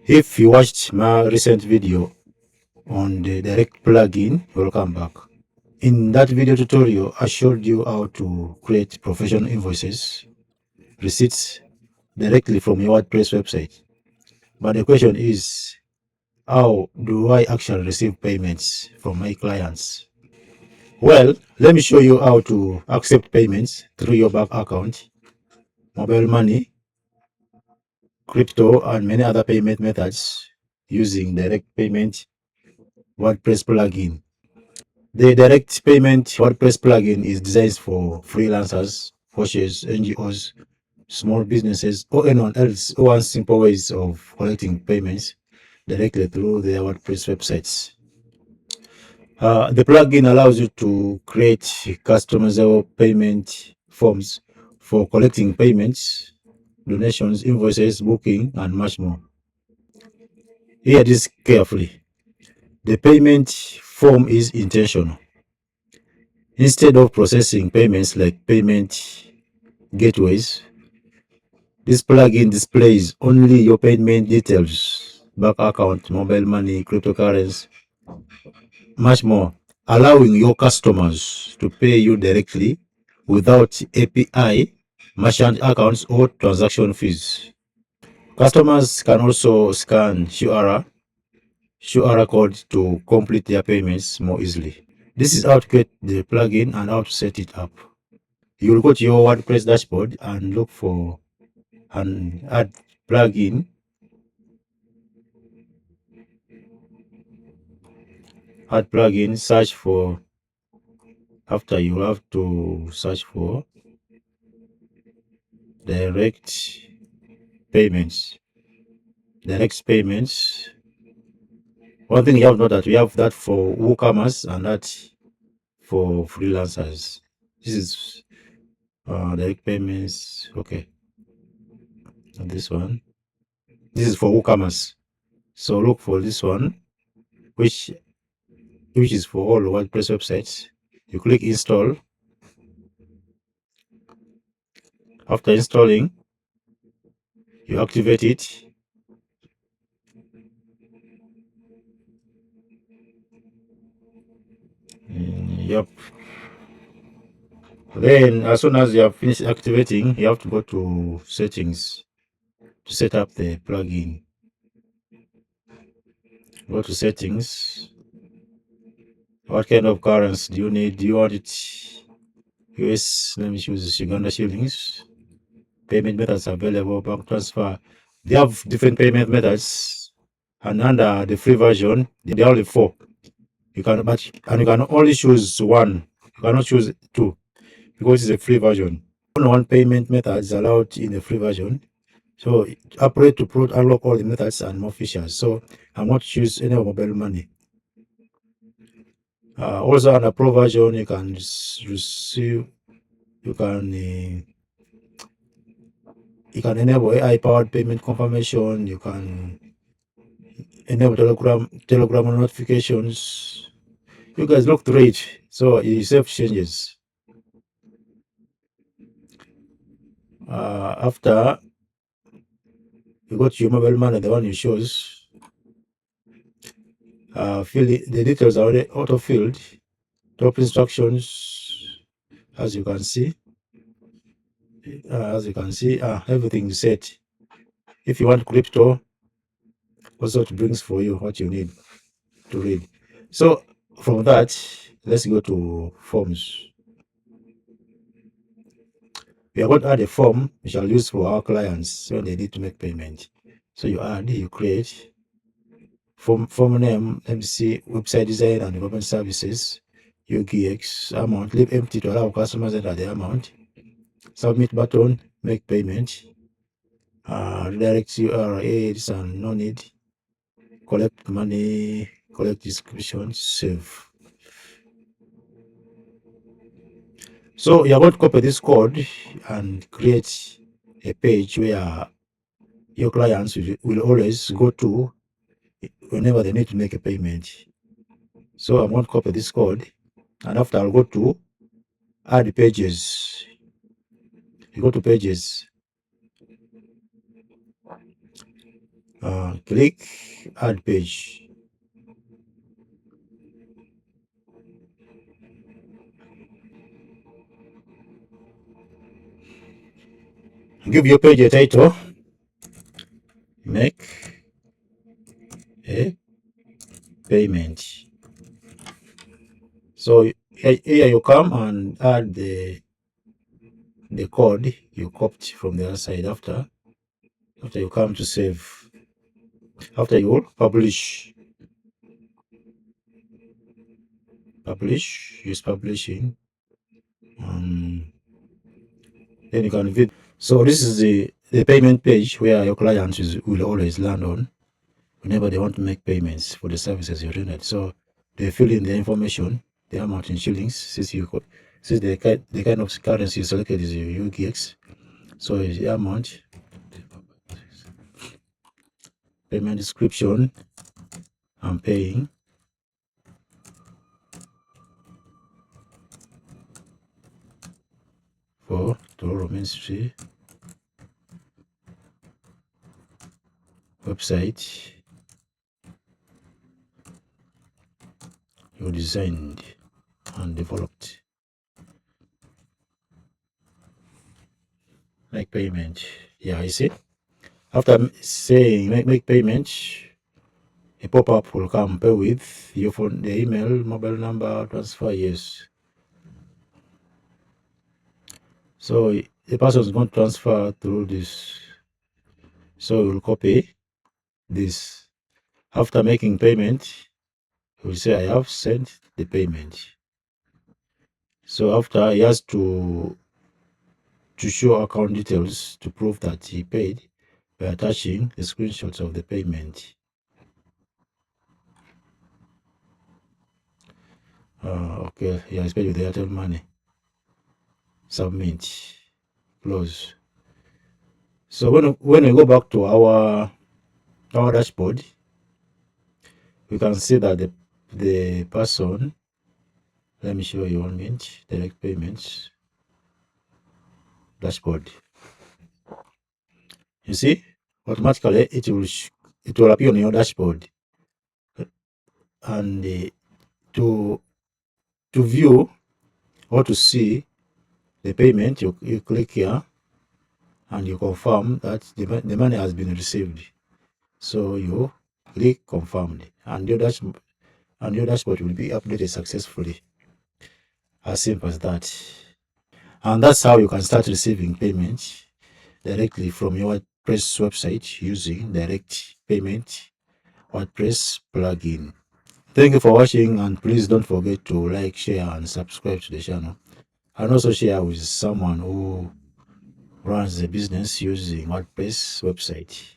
If you watched my recent video on the Direct plugin, welcome back. In that video tutorial, I showed you how to create professional invoices, receipts directly from your WordPress website. But the question is, how do I actually receive payments from my clients? Well, let me show you how to accept payments through your bank account, mobile money, crypto, and many other payment methods using Direct Payment WordPress plugin. The Direct Payment WordPress plugin is designed for freelancers, coaches, NGOs, small businesses, or anyone else who wants simple ways of collecting payments directly through their WordPress websites. The plugin allows you to create customizable payment forms for collecting payments, donations, invoices, booking, and much more. Hear this carefully. The payment form is intentional. Instead of processing payments like payment gateways, this plugin displays only your payment details, bank account, mobile money, cryptocurrency, much more, allowing your customers to pay you directly without API, merchant accounts, or transaction fees. Customers can also scan QR code to complete their payments more easily. This is how to create the plugin and how to set it up. You will go to your WordPress dashboard and look for an add plugin. Add plugin, search for, after you have to search for direct payments. Direct payments. One thing you have to know that we have that for WooCommerce and that for freelancers. This is direct payments. Okay. And this one. This is for WooCommerce. So look for this one, which is for all WordPress websites. You click install. After installing, you activate it. Yep. Then as soon as you have finished activating, you have to go to settings to set up the plugin. Go to settings. What kind of currency do you need? Do you want it US? Let me choose Uganda shillings. Payment methods available, bank transfer. They have different payment methods, and under the free version, there are only 4. You can only choose one. You cannot choose 2 because it's a free version. Only one payment method is allowed in the free version. So operate to unlock all the methods and more features. So I'm not choose any mobile money. Also on a pro version, you can receive, you can enable AI powered payment confirmation. You can enable Telegram notifications. You guys look through it. So it save changes. After you go to your mobile money, the one you chose, fill it, the details are already auto filled. Top instructions, as you can see. Everything is set. If you want crypto, also it brings for you what you need to read. So from that, let's go to forms. We are going to add a form we shall use for our clients when they need to make payment. So you create form name, MC, website design and development services, UGX, amount, leave empty to allow customers enter the amount, submit button, make payment, redirect URLs and no need, collect money, collect description, save. So you're going to copy this code and create a page where your clients will always go to whenever they need to make a payment. So I'm going to copy this code, and after I'll go to add pages. You go to pages. Click add page. Give your page a title. Make a payment. So here you come and add the code you copied from the other side. After you come to save, after you publish, use publishing, then you can view. So this is the payment page where your clients will always land on whenever they want to make payments for the services you rendered. So they fill in the information, the amount in shillings, since the kind of currency you selected is UGX. So the amount, payment description, I'm paying. For Tororo Ministry website you designed and developed. Make payment. Yeah, I see. After saying make payment, a pop-up will come. Pay with your phone, the email, mobile number, transfer. Yes. So the person is going to transfer through this. So you will copy this. After making payment, you will say I have sent the payment. So after he has to show account details to prove that he paid by attaching the screenshots of the payment. Okay, he has paid with the Airtel money. Submit. Close. So when we go back to our dashboard, we can see that the person, let me show you 1 minute, direct payments dashboard. You see, automatically it will appear on your dashboard, and to view or to see the payment, you click here and you confirm that the money has been received. So you click confirmed, and your dashboard will be updated successfully. As simple as that. And that's how you can start receiving payments directly from your WordPress website using Direct Payment WordPress plugin. Thank you for watching, and please don't forget to like, share, and subscribe to the channel. And also share with someone who runs a business using WordPress website.